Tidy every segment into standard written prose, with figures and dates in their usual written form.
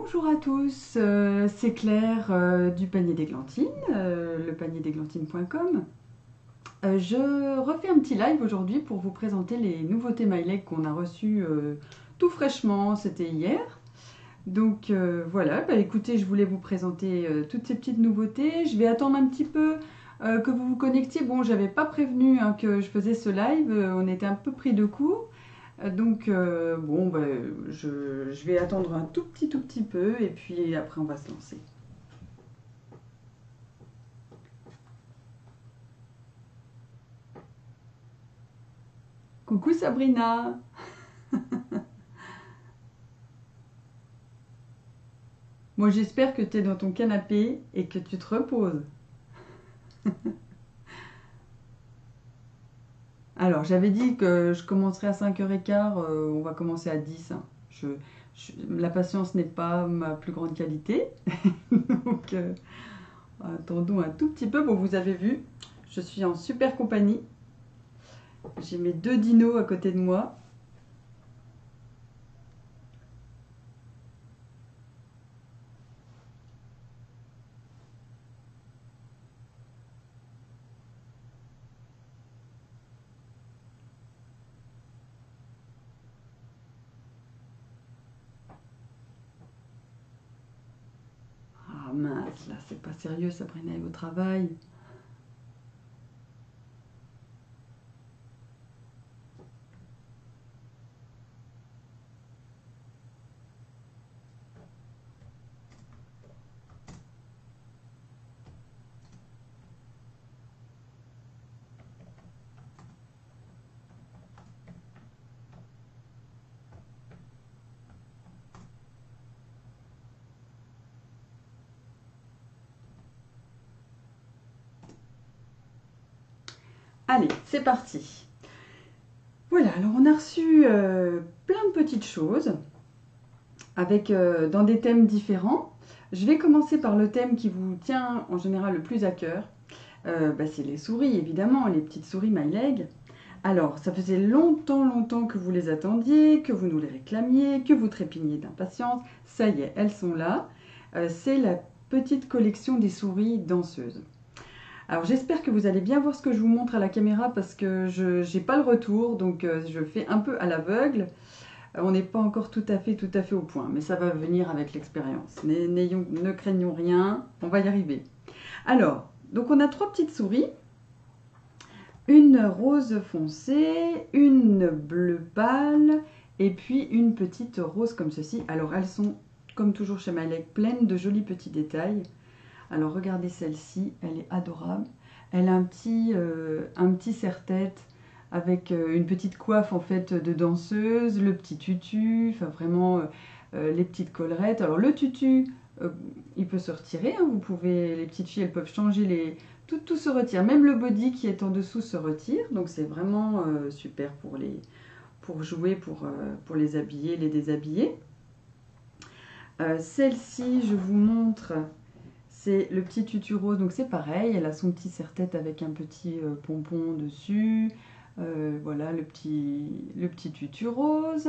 Bonjour à tous, c'est Claire du panier d'églantine, lepanierdeglantine.com. Je refais un petit live aujourd'hui pour vous présenter les nouveautés MyLeg qu'on a reçues tout fraîchement, c'était hier. Donc voilà, écoutez, je voulais vous présenter toutes ces petites nouveautés. Je vais attendre un petit peu que vous vous connectiez. Bon, j'avais pas prévenu que je faisais ce live, on était un peu pris de court. Donc bon, je vais attendre un tout petit peu et puis après on va se lancer. Coucou Sabrina. Moi j'espère que tu es dans ton canapé et que tu te reposes. Alors j'avais dit que je commencerai à 5h15, on va commencer à 10. Hein. La patience n'est pas ma plus grande qualité. Donc attendons un tout petit peu. Bon, vous avez vu, je suis en super compagnie. J'ai mes deux dinos à côté de moi. Ah mince, là c'est pas sérieux, Sabrina est au travail. Allez, c'est parti. Voilà, alors on a reçu plein de petites choses avec dans des thèmes différents. Je vais commencer par le thème qui vous tient en général le plus à cœur. C'est les souris, évidemment, les petites souris MyLeg. Alors, ça faisait longtemps que vous les attendiez, que vous nous les réclamiez, que vous trépigniez d'impatience. Ça y est, elles sont là. C'est la petite collection des souris danseuses. Alors j'espère que vous allez bien voir ce que je vous montre à la caméra parce que je n'ai pas le retour, donc je fais un peu à l'aveugle. On n'est pas encore tout à fait au point, mais ça va venir avec l'expérience. Ne craignons rien, on va y arriver. Alors, donc on a trois petites souris. Une rose foncée, une bleue pâle et puis une petite rose comme ceci. Alors elles sont, comme toujours chez MyLeg, pleines de jolis petits détails. Alors regardez celle-ci, elle est adorable. Elle a un petit serre-tête avec une petite coiffe en fait de danseuse, le petit tutu, enfin vraiment les petites collerettes. Alors le tutu, il peut se retirer, hein, les petites filles elles peuvent changer tout se retire, même le body qui est en dessous se retire, donc c'est vraiment super pour jouer, pour les habiller, les déshabiller. Celle-ci, je vous montre, c'est le petit tutu rose, donc c'est pareil, elle a son petit serre-tête avec un petit pompon dessus. Voilà le petit tutu rose.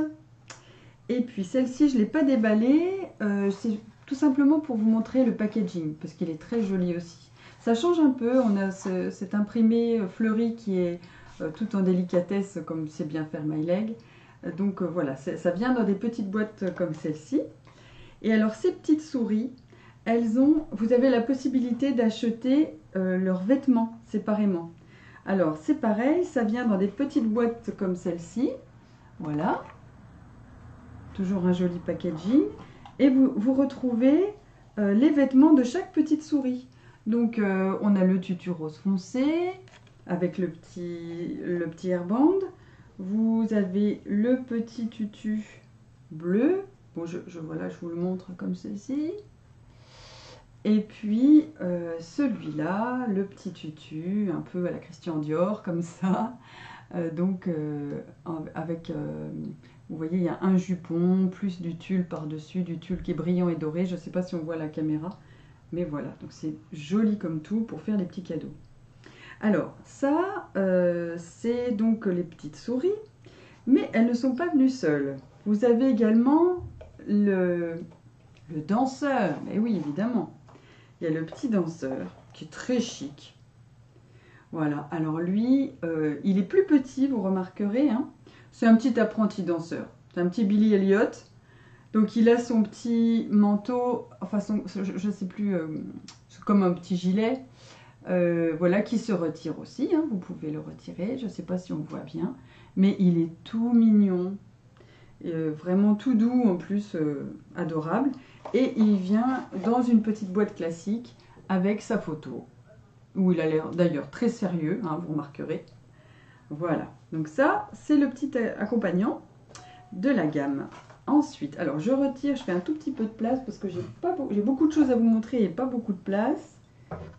Et puis celle-ci, je ne l'ai pas déballée, c'est tout simplement pour vous montrer le packaging, parce qu'il est très joli aussi. Ça change un peu, on a cet imprimé fleuri qui est tout en délicatesse, comme c'est bien faire MyLeg. Donc voilà, ça vient dans des petites boîtes comme celle-ci. Et alors ces petites souris, vous avez la possibilité d'acheter leurs vêtements séparément. Alors c'est pareil, ça vient dans des petites boîtes comme celle-ci. Voilà. Toujours un joli packaging. Et vous retrouvez les vêtements de chaque petite souris. Donc on a le tutu rose foncé avec le petit hairband. Vous avez le petit tutu bleu. Bon, voilà, je vous le montre comme ceci. Et puis celui-là, le petit tutu, un peu à la Christian Dior, comme ça. Avec, vous voyez, il y a un jupon, plus du tulle par-dessus, du tulle qui est brillant et doré. Je ne sais pas si on voit à la caméra, mais voilà. Donc c'est joli comme tout pour faire des petits cadeaux. Alors ça, c'est donc les petites souris, mais elles ne sont pas venues seules. Vous avez également le danseur. Mais oui, évidemment. Il y a le petit danseur qui est très chic. Voilà, alors lui, il est plus petit, vous remarquerez. Hein. C'est un petit apprenti danseur. C'est un petit Billy Elliot. Donc il a son petit manteau, enfin je ne sais plus, c'est comme un petit gilet. Voilà, qui se retire aussi, hein, vous pouvez le retirer, je ne sais pas si on le voit bien, mais il est tout mignon, vraiment tout doux en plus, adorable, et il vient dans une petite boîte classique avec sa photo, où il a l'air d'ailleurs très sérieux, hein, vous remarquerez. Voilà, donc ça c'est le petit accompagnant de la gamme. Ensuite, alors je retire, je fais un tout petit peu de place parce que j'ai beaucoup de choses à vous montrer et pas beaucoup de place.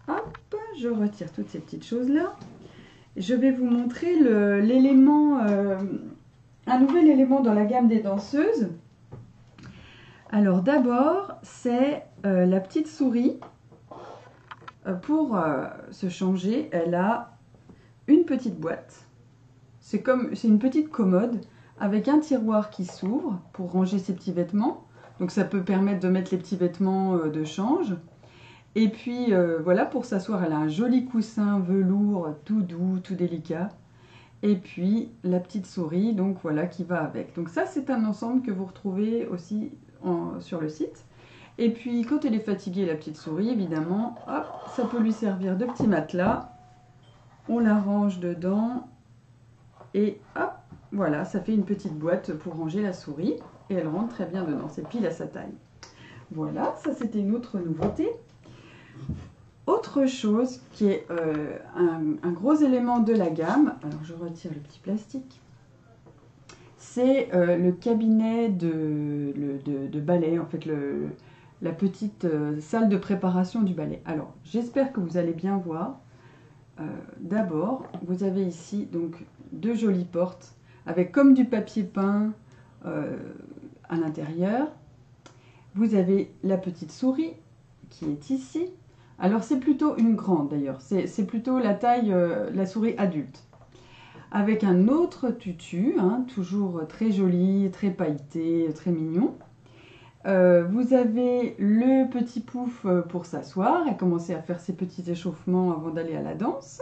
Hop, je retire toutes ces petites choses-là. Je vais vous montrer l'élément, un nouvel élément dans la gamme des danseuses. Alors d'abord, c'est la petite souris. Pour se changer, elle a une petite boîte. C'est une petite commode avec un tiroir qui s'ouvre pour ranger ses petits vêtements. Donc ça peut permettre de mettre les petits vêtements de change. Et puis voilà, pour s'asseoir, elle a un joli coussin velours, tout doux, tout délicat. Et puis la petite souris, donc voilà, qui va avec. Donc ça, c'est un ensemble que vous retrouvez aussi sur le site. Et puis quand elle est fatiguée, la petite souris, évidemment, hop, ça peut lui servir de petit matelas. On la range dedans et hop, voilà, ça fait une petite boîte pour ranger la souris. Et elle rentre très bien dedans, c'est pile à sa taille. Voilà, ça c'était une autre nouveauté. Autre chose qui est un gros élément de la gamme, alors je retire le petit plastique, c'est le cabinet de ballet, en fait la petite salle de préparation du ballet. Alors j'espère que vous allez bien voir. D'abord, vous avez ici donc deux jolies portes avec comme du papier peint à l'intérieur. Vous avez la petite souris qui est ici. Alors c'est plutôt une grande d'ailleurs, c'est plutôt la taille, la souris adulte. Avec un autre tutu, hein, toujours très joli, très pailleté, très mignon. Vous avez le petit pouf pour s'asseoir et commencer à faire ses petits échauffements avant d'aller à la danse.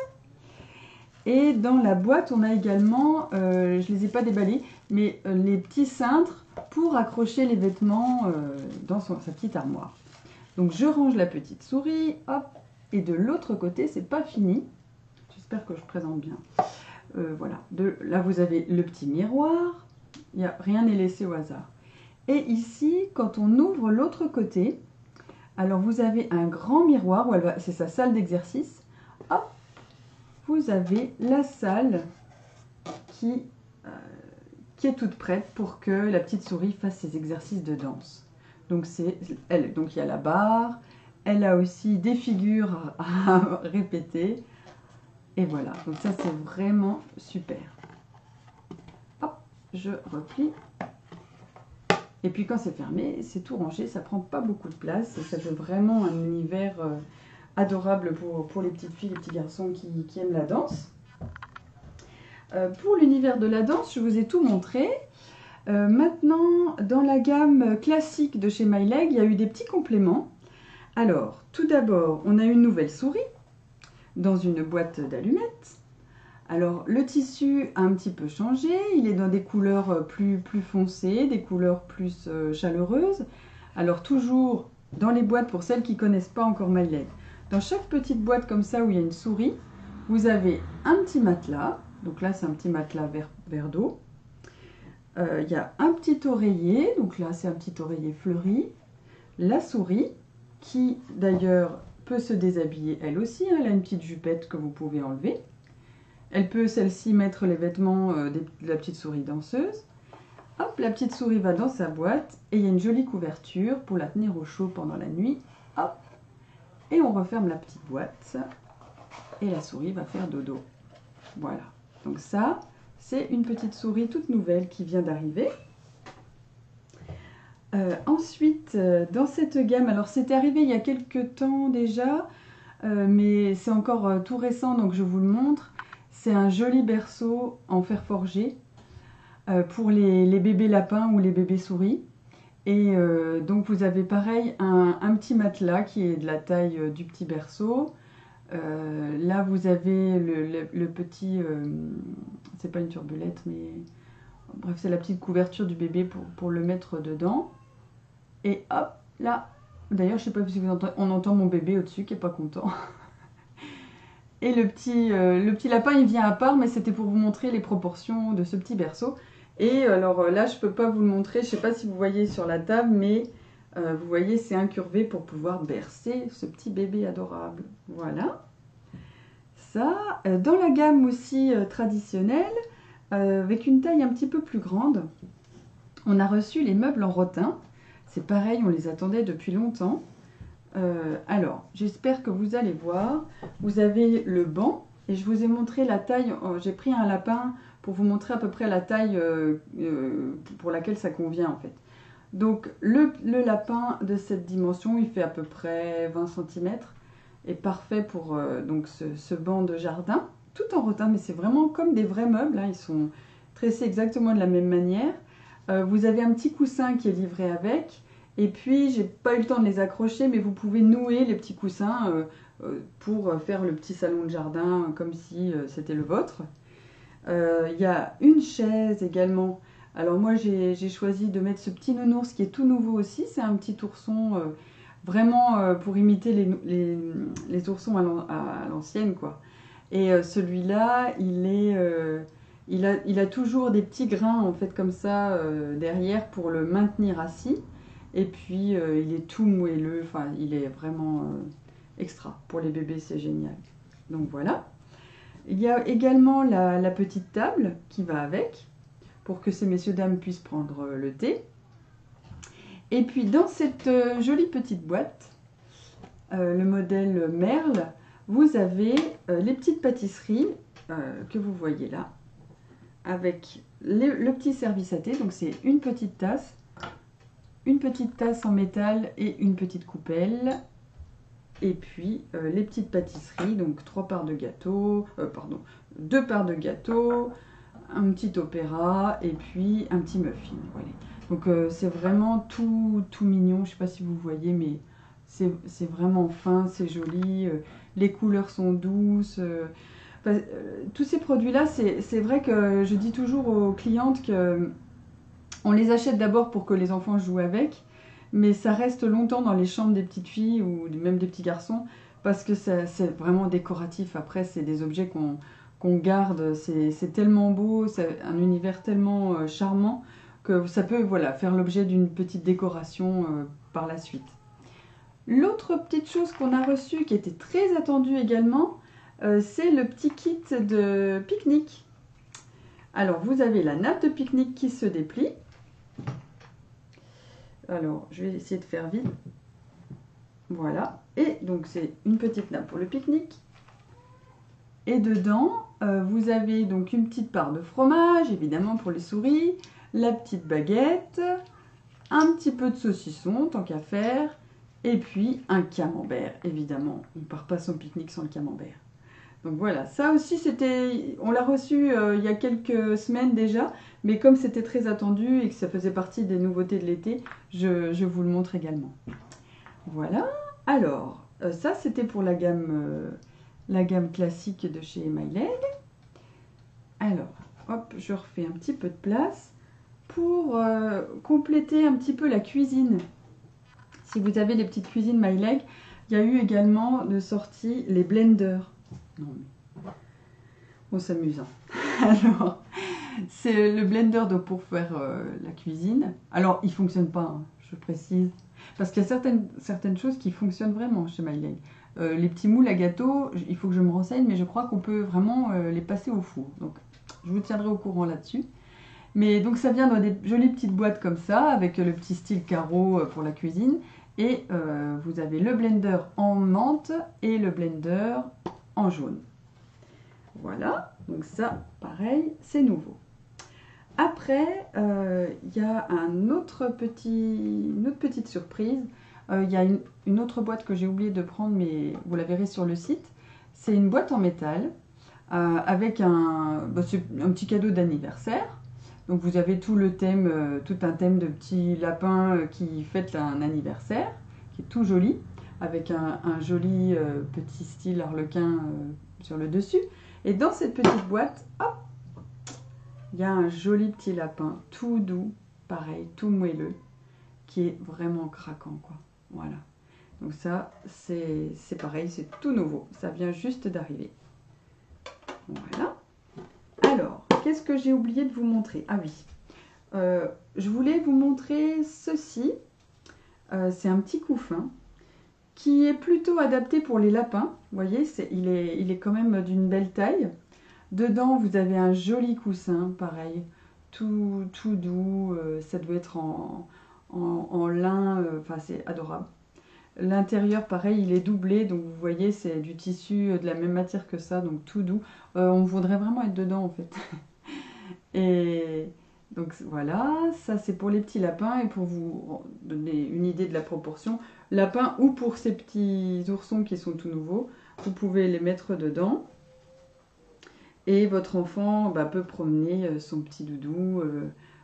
Et dans la boîte, on a également, je ne les ai pas déballés, mais les petits cintres pour accrocher les vêtements dans sa petite armoire. Donc je range la petite souris, hop, et de l'autre côté, c'est pas fini. J'espère que je présente bien. Voilà, là vous avez le petit miroir, rien n'est laissé au hasard. Et ici, quand on ouvre l'autre côté, alors vous avez un grand miroir, c'est sa salle d'exercice. Hop, vous avez la salle qui est toute prête pour que la petite souris fasse ses exercices de danse. Donc il y a la barre, elle a aussi des figures à répéter. Et voilà, donc ça c'est vraiment super. Hop, je replie. Et puis quand c'est fermé, c'est tout rangé, ça prend pas beaucoup de place. Et ça fait vraiment un univers adorable pour les petites filles, les petits garçons qui aiment la danse. Pour l'univers de la danse, je vous ai tout montré. Maintenant, dans la gamme classique de chez MyLeg, il y a eu des petits compléments. Alors, tout d'abord, on a une nouvelle souris dans une boîte d'allumettes. Alors, le tissu a un petit peu changé. Il est dans des couleurs plus foncées, des couleurs plus chaleureuses. Alors, toujours dans les boîtes, pour celles qui ne connaissent pas encore MyLeg, dans chaque petite boîte comme ça où il y a une souris, vous avez un petit matelas. Donc là, c'est un petit matelas vert d'eau. Il y a un petit oreiller, donc là c'est un petit oreiller fleuri, la souris qui d'ailleurs peut se déshabiller elle aussi, hein, elle a une petite jupette que vous pouvez enlever. Elle peut celle-ci mettre les vêtements de la petite souris danseuse. Hop, la petite souris va dans sa boîte et il y a une jolie couverture pour la tenir au chaud pendant la nuit. Hop, et on referme la petite boîte et la souris va faire dodo. Voilà, donc ça... c'est une petite souris toute nouvelle qui vient d'arriver. Ensuite, dans cette gamme, alors c'est arrivé il y a quelques temps déjà, mais c'est encore tout récent, donc je vous le montre. C'est un joli berceau en fer forgé pour les bébés lapins ou les bébés souris. Et donc vous avez pareil un petit matelas qui est de la taille du petit berceau. Là vous avez le petit, c'est pas une turbulette mais bref c'est la petite couverture du bébé pour le mettre dedans. Et hop là, d'ailleurs je sais pas si vous entendez, on entend mon bébé au-dessus qui est pas content. Et le petit lapin il vient à part, mais c'était pour vous montrer les proportions de ce petit berceau. Et alors là je peux pas vous le montrer, je sais pas si vous voyez sur la table, mais vous voyez c'est incurvé pour pouvoir bercer ce petit bébé adorable. Voilà. Ça, dans la gamme aussi traditionnelle, avec une taille un petit peu plus grande, on a reçu les meubles en rotin. C'est pareil, on les attendait depuis longtemps. Alors, j'espère que vous allez voir. Vous avez le banc et je vous ai montré la taille. J'ai pris un lapin pour vous montrer à peu près la taille pour laquelle ça convient en fait. Donc, le lapin de cette dimension, il fait à peu près 20 cm. Est parfait pour donc ce banc de jardin, tout en rotin, mais c'est vraiment comme des vrais meubles. Hein, ils sont tressés exactement de la même manière. Vous avez un petit coussin qui est livré avec. Et puis, j'ai pas eu le temps de les accrocher, mais vous pouvez nouer les petits coussins pour faire le petit salon de jardin comme si c'était le vôtre. Il y a une chaise également. Alors moi, j'ai choisi de mettre ce petit nounours qui est tout nouveau aussi. C'est un petit ourson vraiment pour imiter les oursons à l'ancienne, quoi. Et celui-là, il a toujours des petits grains en fait comme ça derrière pour le maintenir assis. Et puis il est tout moelleux, enfin il est vraiment extra. Pour les bébés c'est génial. Donc voilà. Il y a également la petite table qui va avec, pour que ces messieurs dames puissent prendre le thé. Et puis dans cette jolie petite boîte, le modèle Merle, vous avez les petites pâtisseries que vous voyez là, avec le petit service à thé. Donc c'est une petite tasse en métal et une petite coupelle. Et puis les petites pâtisseries, donc 3 parts de gâteau, pardon, 2 parts de gâteau, un petit opéra et puis un petit muffin. Voilà. Donc c'est vraiment tout mignon, je ne sais pas si vous voyez, mais c'est vraiment fin, c'est joli, les couleurs sont douces. Tous ces produits-là, c'est vrai que je dis toujours aux clientes que on les achète d'abord pour que les enfants jouent avec, mais ça reste longtemps dans les chambres des petites filles ou même des petits garçons, parce que c'est vraiment décoratif. Après, c'est des objets qu'on garde, c'est tellement beau, c'est un univers tellement charmant, que ça peut voilà, faire l'objet d'une petite décoration par la suite. L'autre petite chose qu'on a reçue, qui était très attendue également, c'est le petit kit de pique-nique. Alors, vous avez la nappe de pique-nique qui se déplie. Alors, je vais essayer de faire vite. Voilà. Et donc, c'est une petite nappe pour le pique-nique. Et dedans, vous avez donc une petite part de fromage, évidemment pour les souris, la petite baguette, un petit peu de saucisson, tant qu'à faire, et puis un camembert, évidemment. On ne part pas son pique-nique sans le camembert. Donc voilà, ça aussi, on l'a reçu il y a quelques semaines déjà, mais comme c'était très attendu et que ça faisait partie des nouveautés de l'été, je vous le montre également. Voilà, alors, ça c'était pour la gamme classique de chez MyLeg. Alors, hop, je refais un petit peu de place pour compléter un petit peu la cuisine. Si vous avez des petites cuisines MyLeg, il y a eu également de sortie les blenders. Non, mais on s'amuse. Alors, c'est le blender pour faire la cuisine. Alors, il ne fonctionne pas, hein, je précise. Parce qu'il y a certaines choses qui fonctionnent vraiment chez MyLeg. Les petits moules à gâteau, il faut que je me renseigne, mais je crois qu'on peut vraiment les passer au four. Donc, je vous tiendrai au courant là-dessus. Mais donc, ça vient dans des jolies petites boîtes comme ça, avec le petit style carreau pour la cuisine. Et vous avez le blender en menthe et le blender en jaune. Voilà, donc ça, pareil, c'est nouveau. Après, il y a une autre petite surprise. Il y a une autre boîte que j'ai oublié de prendre, mais vous la verrez sur le site. C'est une boîte en métal avec un petit cadeau d'anniversaire. Donc vous avez tout le thème, tout un thème de petits lapins qui fêtent un anniversaire, qui est tout joli, avec un joli petit style arlequin sur le dessus. Et dans cette petite boîte, hop, il y a un joli petit lapin, tout doux, pareil, tout moelleux, qui est vraiment craquant, quoi. Voilà. Donc ça, c'est pareil, c'est tout nouveau. Ça vient juste d'arriver. Voilà. Alors, qu'est-ce que j'ai oublié de vous montrer? Ah oui, je voulais vous montrer ceci. C'est un petit couffin qui est plutôt adapté pour les lapins. Vous voyez, il est quand même d'une belle taille. Dedans, vous avez un joli coussin, pareil, tout doux. Ça doit être en lin, enfin c'est adorable. L'intérieur, pareil, il est doublé, donc vous voyez, c'est du tissu de la même matière que ça, donc tout doux. On voudrait vraiment être dedans, en fait. Et donc voilà, ça c'est pour les petits lapins, et pour vous donner une idée de la proportion, lapin ou pour ces petits oursons qui sont tout nouveaux, vous pouvez les mettre dedans. Et votre enfant peut promener son petit doudou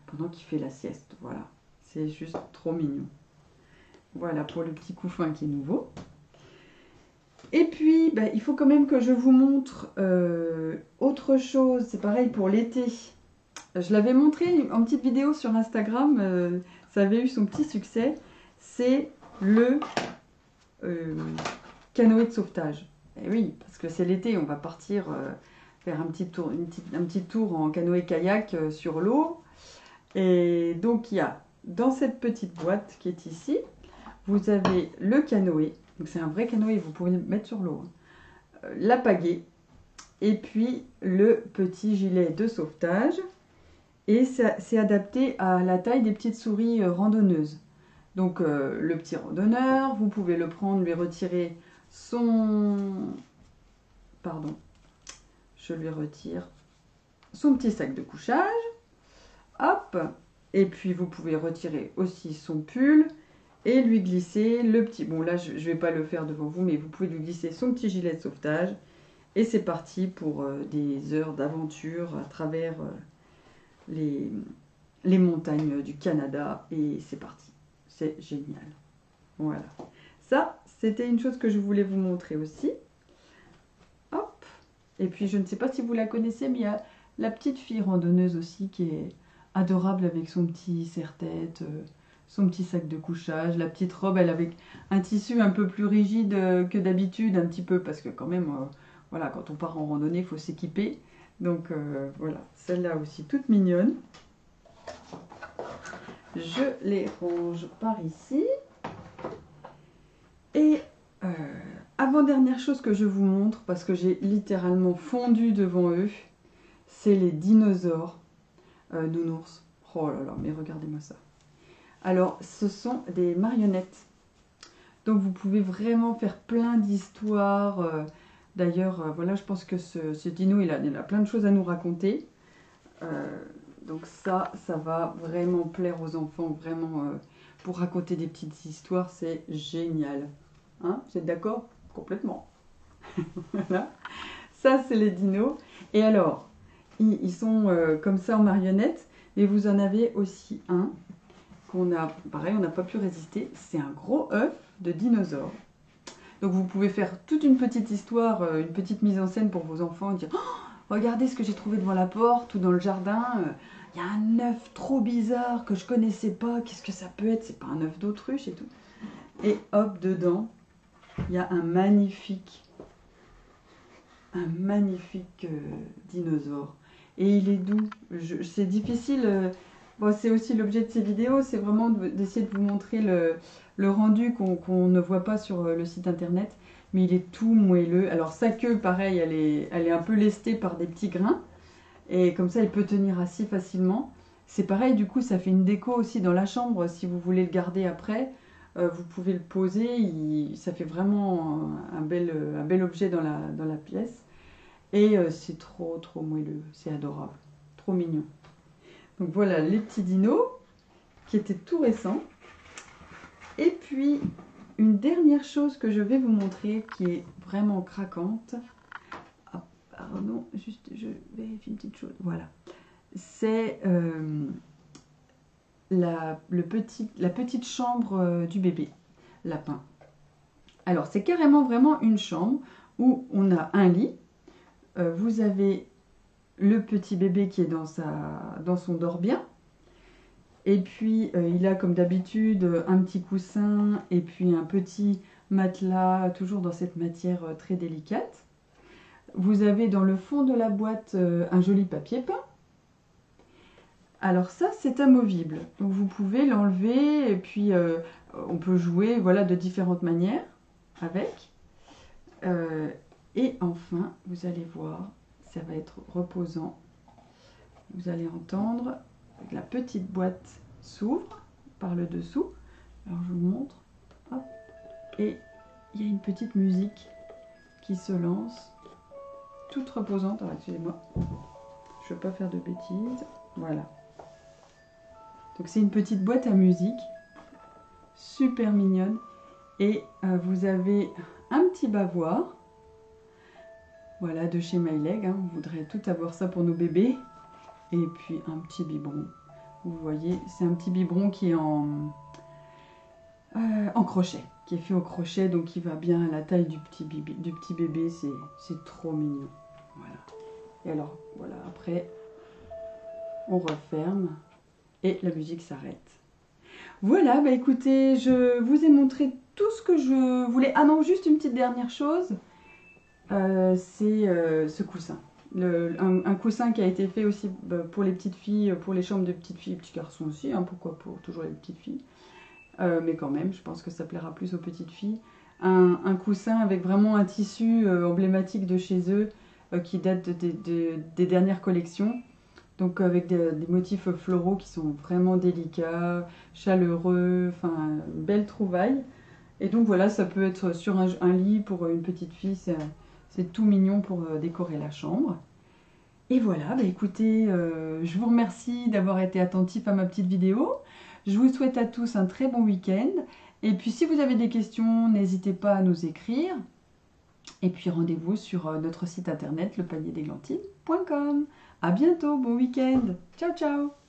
pendant qu'il fait la sieste. Voilà, c'est juste trop mignon. Voilà pour le petit couffin qui est nouveau. Et puis, il faut quand même que je vous montre autre chose. C'est pareil pour l'été. Je l'avais montré en petite vidéo sur Instagram. Ça avait eu son petit succès. C'est le canoë de sauvetage. Et oui, parce que c'est l'été, on va partir faire un petit tour en canoë-kayak sur l'eau. Et donc, il y a dans cette petite boîte qui est ici, vous avez le canoë. Donc, c'est un vrai canoë, vous pouvez le mettre sur l'eau. La pagaie. Et puis, le petit gilet de sauvetage. Et c'est adapté à la taille des petites souris randonneuses. Donc, le petit randonneur, vous pouvez le prendre, lui retirer son... Pardon. Je lui retire son petit sac de couchage. Hop. Et puis, vous pouvez retirer aussi son pull et lui glisser le petit... Bon, là, je ne vais pas le faire devant vous, mais vous pouvez lui glisser son petit gilet de sauvetage. Et c'est parti pour des heures d'aventure à travers les montagnes du Canada. Et c'est parti. C'est génial. Voilà. Ça, c'était une chose que je voulais vous montrer aussi. Hop. Et puis, je ne sais pas si vous la connaissez, mais il y a la petite fille randonneuse aussi qui est adorable avec son petit serre-tête, son petit sac de couchage, la petite robe, elle avec un tissu un peu plus rigide que d'habitude, un petit peu, parce que quand même, voilà, quand on part en randonnée, il faut s'équiper. Donc voilà, celle-là aussi toute mignonne. Je les range par ici. Et avant-dernière chose que je vous montre, parce que j'ai littéralement fondu devant eux, c'est les dinosaures nounours. Oh là là, mais regardez-moi ça. Alors, ce sont des marionnettes. Donc, vous pouvez vraiment faire plein d'histoires. D'ailleurs, voilà, je pense que ce dino, il a plein de choses à nous raconter. Donc ça va vraiment plaire aux enfants, vraiment, pour raconter des petites histoires, c'est génial. Hein, vous êtes d'accord? Complètement. Voilà. Ça, c'est les dinos. Et alors, ils sont comme ça en marionnettes, mais vous en avez aussi un qu'on a, pareil, on n'a pas pu résister. C'est un gros œuf de dinosaure. Donc vous pouvez faire toute une petite histoire, une petite mise en scène pour vos enfants, dire oh, regardez ce que j'ai trouvé devant la porte ou dans le jardin. Il y a un œuf trop bizarre que je connaissais pas. Qu'est-ce que ça peut être? C'est pas un œuf d'autruche et tout. Et hop, dedans, il y a un magnifique dinosaure. Et il est doux. C'est difficile. Bon, c'est aussi l'objet de ces vidéos, c'est vraiment d'essayer de vous montrer le rendu qu'on ne voit pas sur le site internet. Mais il est tout moelleux. Alors sa queue, pareil, elle est un peu lestée par des petits grains. Et comme ça, il peut tenir assis facilement. C'est pareil, du coup, ça fait une déco aussi dans la chambre. Si vous voulez le garder après, vous pouvez le poser. Ça fait vraiment un bel objet dans la pièce. Et c'est trop moelleux. C'est adorable. Trop mignon. Donc voilà les petits dinos qui étaient tout récents. Et puis une dernière chose que je vais vous montrer qui est vraiment craquante. Ah, pardon, juste je vérifie une petite chose. Voilà. c'est la petite chambre du bébé lapin. Alors, c'est carrément vraiment une chambre où on a un lit. Vous avez le petit bébé qui est dans son dort-bien. Et puis, il a comme d'habitude un petit coussin et puis un petit matelas, toujours dans cette matière très délicate. Vous avez dans le fond de la boîte un joli papier peint. Alors ça, c'est amovible. Donc vous pouvez l'enlever et puis on peut jouer voilà, de différentes manières avec. Et enfin, vous allez voir, ça va être reposant. Vous allez entendre que la petite boîte s'ouvre par le dessous. Alors je vous montre. Hop. Et il y a une petite musique qui se lance, toute reposante. Alors excusez-moi, je ne veux pas faire de bêtises. Voilà. Donc c'est une petite boîte à musique, super mignonne. Et vous avez un petit bavoir. Voilà, de chez MyLeg, hein. On voudrait tout avoir ça pour nos bébés. Et puis un petit biberon. Vous voyez, c'est un petit biberon qui est en crochet, qui est fait au crochet, donc qui va bien à la taille du petit bébé. C'est trop mignon. Voilà. Et alors, voilà, après, on referme et la musique s'arrête. Voilà, bah écoutez, je vous ai montré tout ce que je voulais. Ah non, juste une petite dernière chose. C'est ce coussin. Un coussin qui a été fait aussi pour les petites filles, pour les chambres de petites filles et petits garçons aussi, hein, pourquoi pour toujours les petites filles. Mais quand même, je pense que ça plaira plus aux petites filles. Un coussin avec vraiment un tissu emblématique de chez eux, qui date des dernières collections. Donc avec des motifs floraux qui sont vraiment délicats, chaleureux, enfin, une belle trouvaille. Et donc voilà, ça peut être sur un lit pour une petite fille, c'est tout mignon pour décorer la chambre. Et voilà, bah écoutez, je vous remercie d'avoir été attentif à ma petite vidéo. Je vous souhaite à tous un très bon week-end. Et puis si vous avez des questions, n'hésitez pas à nous écrire. Et puis rendez-vous sur notre site internet lepanierdéglantines.com. À bientôt, bon week-end. Ciao, ciao.